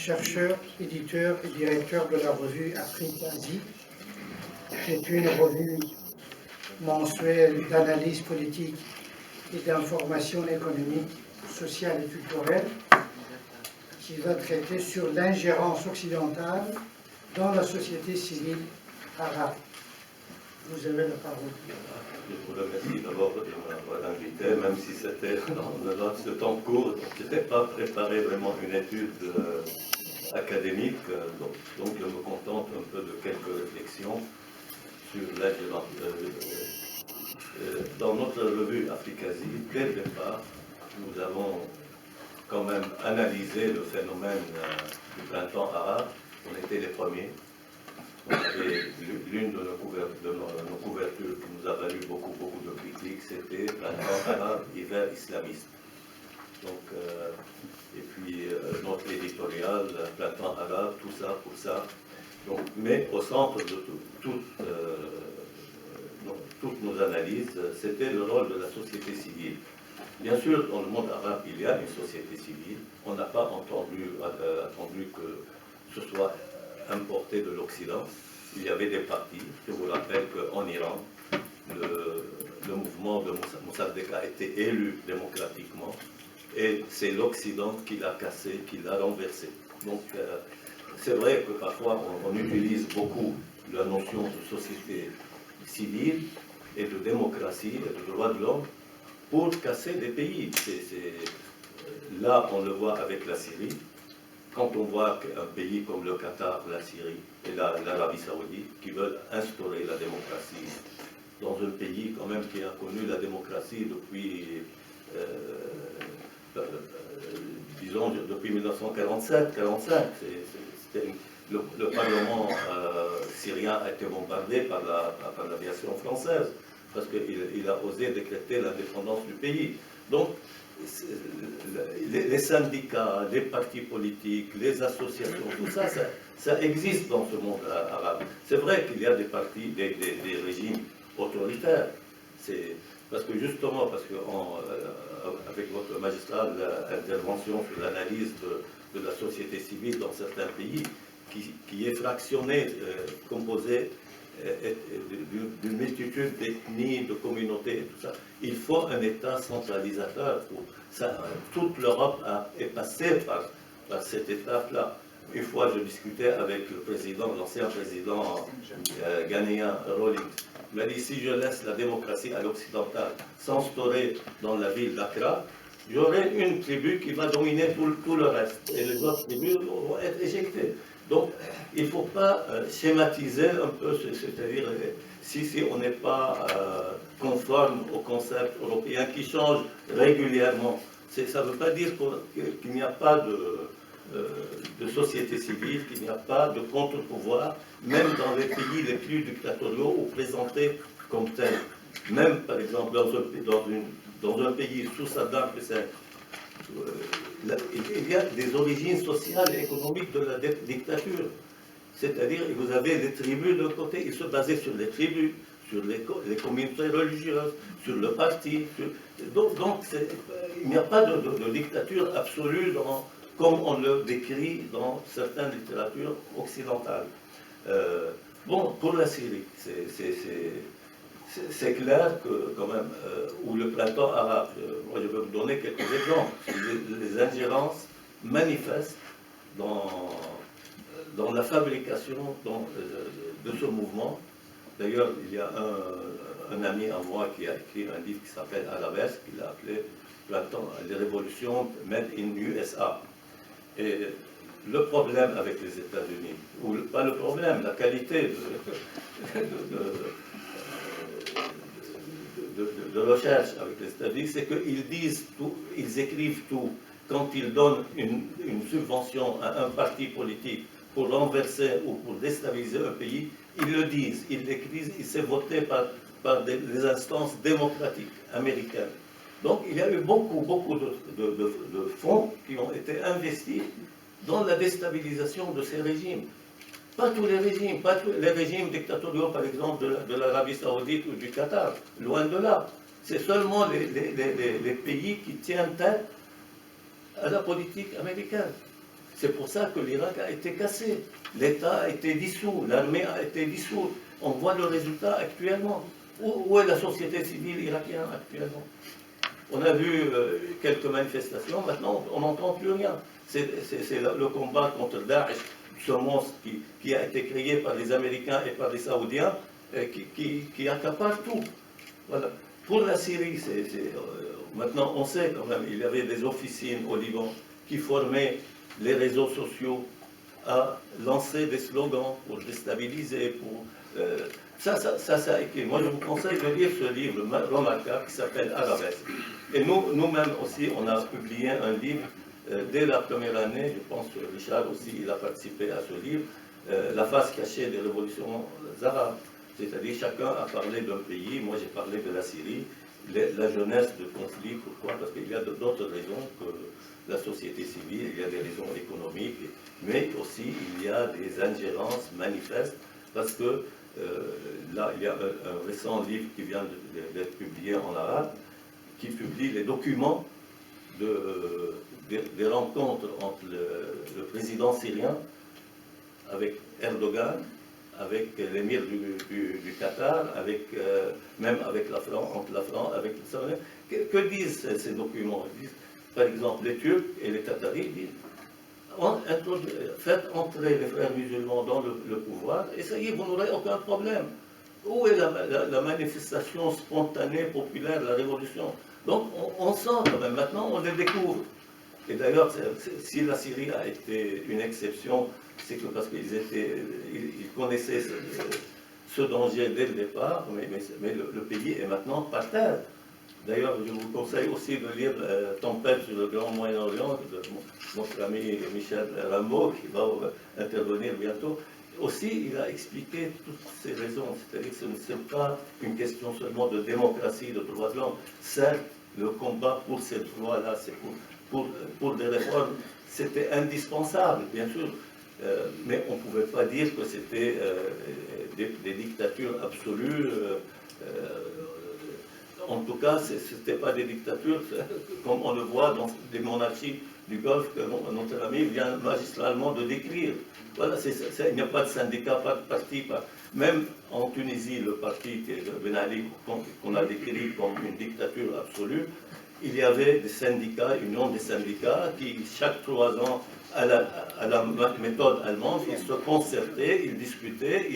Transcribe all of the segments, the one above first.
chercheur, éditeur et directeur de la revue Afrique-Asie, qui est une revue mensuelle d'analyse politique et d'information économique, sociale et culturelle, qui va traiter sur l'ingérence occidentale dans la société civile arabe. Vous avez la parole. Je vous remercie d'abord de m'avoir invité, même si c'était dans un laps de temps court. Je n'étais pas préparé vraiment une étude académique, donc je me contente un peu de quelques réflexions sur l'ingérence. Dans notre revue Afrique-Asie, dès le départ, nous avons quand même analysé le phénomène du printemps arabe. On était les premiers. L'une de nos couvertures qui nous a valu beaucoup de critiques, c'était printemps arabe, hiver islamiste. Donc, et puis notre éditorial, printemps arabe, tout ça pour ça. Donc, mais au centre de toutes nos analyses, c'était le rôle de la société civile. Bien sûr, dans le monde arabe, il y a une société civile. On n'a pas attendu que ce soit importé de l'Occident. Il y avait des partis. Je vous rappelle qu'en Iran, le mouvement de Mossadegh a été élu démocratiquement et c'est l'Occident qui l'a cassé, qui l'a renversé. Donc c'est vrai que parfois on utilise beaucoup la notion de société civile et de démocratie et de droits de l'homme pour casser des pays. Là, on le voit avec la Syrie. Quand on voit qu'un pays comme le Qatar, la Syrie et l'Arabie Saoudite qui veulent instaurer la démocratie dans un pays quand même qui a connu la démocratie depuis, disons, depuis 1947-45, le Parlement syrien a été bombardé par l'aviation française parce qu'il a osé décréter l'indépendance du pays. Donc, les syndicats, les partis politiques, les associations, tout ça, ça existe dans ce monde arabe. C'est vrai qu'il y a des partis, des régimes autoritaires. Parce que justement, avec votre magistral intervention sur l'analyse de la société civile dans certains pays, qui est fractionnée, composée d'une multitude d'ethnies, de communautés et tout ça. Il faut un État centralisateur. Toute l'Europe est passée par cette étape-là. Une fois, je discutais avec l'ancien président ghanéen Rawlings. Il m'a dit, si je laisse la démocratie à l'occidental s'instaurer dans la ville d'Accra, j'aurai une tribu qui va dominer tout le reste. Et les autres tribus vont être éjectées. Donc, il ne faut pas schématiser un peu, c'est-à-dire si on n'est pas conforme au concept européen qui change régulièrement. Ça ne veut pas dire qu'il n'y a pas de société civile, qu'il n'y a pas de contre-pouvoir, même dans les pays les plus dictatoriaux ou présentés comme tels. Même, par exemple, dans un pays sous Saddam Hussein, il y a des origines sociales et économiques de la dictature. C'est-à-dire, vous avez les tribus de côté, ils se basaient sur les tribus, sur les communautés religieuses, sur le parti. Donc il n'y a pas de dictature absolue comme on le décrit dans certaines littératures occidentales. Bon, pour la Syrie, c'est clair que, quand même, ou le printemps arabe, moi je vais vous donner quelques exemples. Les ingérences manifestes dans la fabrication de ce mouvement. D'ailleurs, il y a un ami à moi qui a écrit un livre qui s'appelle Arabesque, qu'il a appelé Les révolutions made in USA. Et le problème avec les États-Unis, ou pas le problème, la qualité de recherche avec les États-Unis, c'est qu'ils disent tout, ils écrivent tout. Quand ils donnent une subvention à un parti politique pour renverser ou pour déstabiliser un pays, ils le disent, ils l'écrivent, et c'est voté par des instances démocratiques américaines. Donc il y a eu beaucoup de fonds qui ont été investis dans la déstabilisation de ces régimes. Pas tous les régimes, pas tous les régimes dictatoriaux, par exemple, de l'Arabie Saoudite ou du Qatar, loin de là. C'est seulement les pays qui tiennent tête à la politique américaine. C'est pour ça que l'Irak a été cassé. L'État a été dissous, l'armée a été dissoute. On voit le résultat actuellement. Où est la société civile irakienne actuellement? On a vu quelques manifestations, maintenant on n'entend plus rien. C'est le combat contre Daesh, ce monstre qui a été créé par les Américains et par les Saoudiens, qui accapare tout. Voilà. Pour la Syrie, maintenant on sait quand même, il y avait des officines au Liban qui formaient les réseaux sociaux à lancer des slogans pour déstabiliser, pour... ça a été. Moi, je vous conseille de lire ce livre remarquable qui s'appelle Arabesque. Et nous-mêmes aussi, on a publié un livre dès la première année. Je pense que Richard aussi, il a participé à ce livre, La face cachée des révolutions arabes. C'est-à-dire, chacun a parlé d'un pays. Moi, j'ai parlé de la Syrie, la jeunesse du conflit. Pourquoi? Parce qu'il y a d'autres raisons que la société civile, il y a des raisons économiques, mais aussi il y a des ingérences manifestes, parce que là, il y a un récent livre qui vient d'être publié en arabe, qui publie les documents des rencontres entre le président syrien avec Erdogan, avec l'émir du Qatar, même avec la France, entre la France, avec le Saoudien. Que disent ces documents? Ils disent, par exemple, les Turcs et les Qataris disent, faites entrer les frères musulmans dans le pouvoir, et ça y est, vous n'aurez aucun problème. Où est la manifestation spontanée, populaire, la révolution? Donc on sent quand même, maintenant on les découvre. Et d'ailleurs, si la Syrie a été une exception, c'est que parce qu'ils connaissaient ce danger dès le départ, mais le pays est maintenant par terre. D'ailleurs, je vous conseille aussi de lire Tempête sur le Grand Moyen-Orient de notre ami Michel Rambaud, qui va intervenir bientôt. Aussi, il a expliqué toutes ces raisons. C'est-à-dire que ce n'est pas une question seulement de démocratie, de droits de l'homme. Certes, le combat pour ces droits-là, c'est pour des réformes, c'était indispensable, bien sûr. Mais on ne pouvait pas dire que c'était des dictatures absolues. En tout cas, ce n'était pas des dictatures comme on le voit dans des monarchies du Golfe que notre ami vient magistralement de décrire. Voilà, il n'y a pas de syndicat, pas de parti. Même en Tunisie, le parti de Ben Ali, qu'on a décrit comme une dictature absolue, il y avait des syndicats, une union des syndicats, qui chaque 3 ans, à la méthode allemande, ils se concertaient, ils discutaient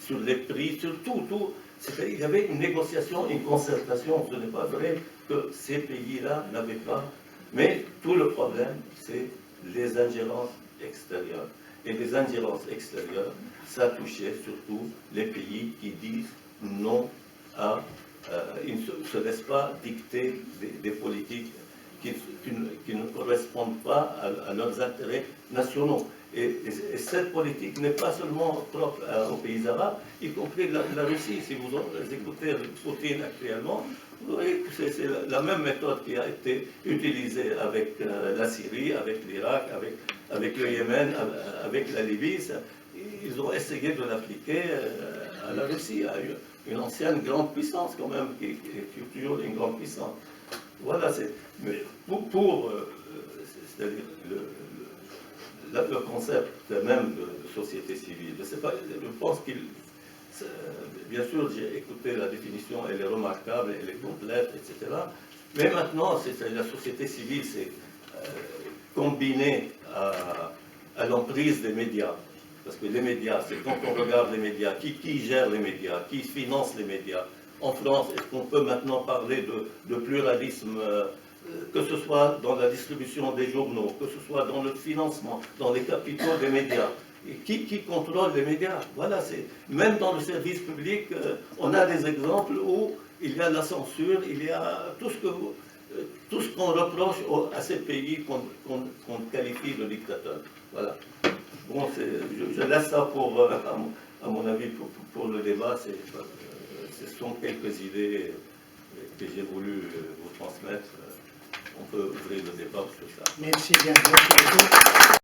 sur les prix, sur tout. Il y avait une négociation, une concertation. Ce n'est pas vrai que ces pays-là n'avaient pas. Mais tout le problème, c'est les ingérences extérieures. Et les ingérences extérieures, ça touchait surtout les pays qui disent non à... ils ne se laissent pas dicter des politiques qui ne correspondent pas à leurs intérêts nationaux. Et cette politique n'est pas seulement propre aux pays arabes, y compris la Russie. Si vous écoutez Poutine actuellement, vous voyez que c'est la même méthode qui a été utilisée avec la Syrie, avec l'Irak, avec le Yémen, avec la Libye. Ils ont essayé de l'appliquer à la Russie, à une ancienne grande puissance quand même, qui est toujours une grande puissance. Voilà, mais c'est-à-dire le concept même de société civile, je pense qu'il... Bien sûr, j'ai écouté la définition, elle est remarquable, elle est complète, etc. Mais maintenant, la société civile, c'est combiné à l'emprise des médias. Parce que les médias, c'est quand on regarde les médias, qui gère les médias, qui finance les médias. En France, est-ce qu'on peut maintenant parler de pluralisme, que ce soit dans la distribution des journaux, que ce soit dans le financement, dans les capitaux des médias? Et qui contrôle les médias? Voilà, même dans le service public, on a des exemples où il y a la censure, il y a tout ce qu'on reproche à ces pays qu'on qualifie de dictateurs. Voilà. Bon, je laisse ça à mon avis, pour le débat. Ce sont quelques idées que j'ai voulu vous transmettre. On peut ouvrir le débat sur ça. Merci bien. Merci beaucoup.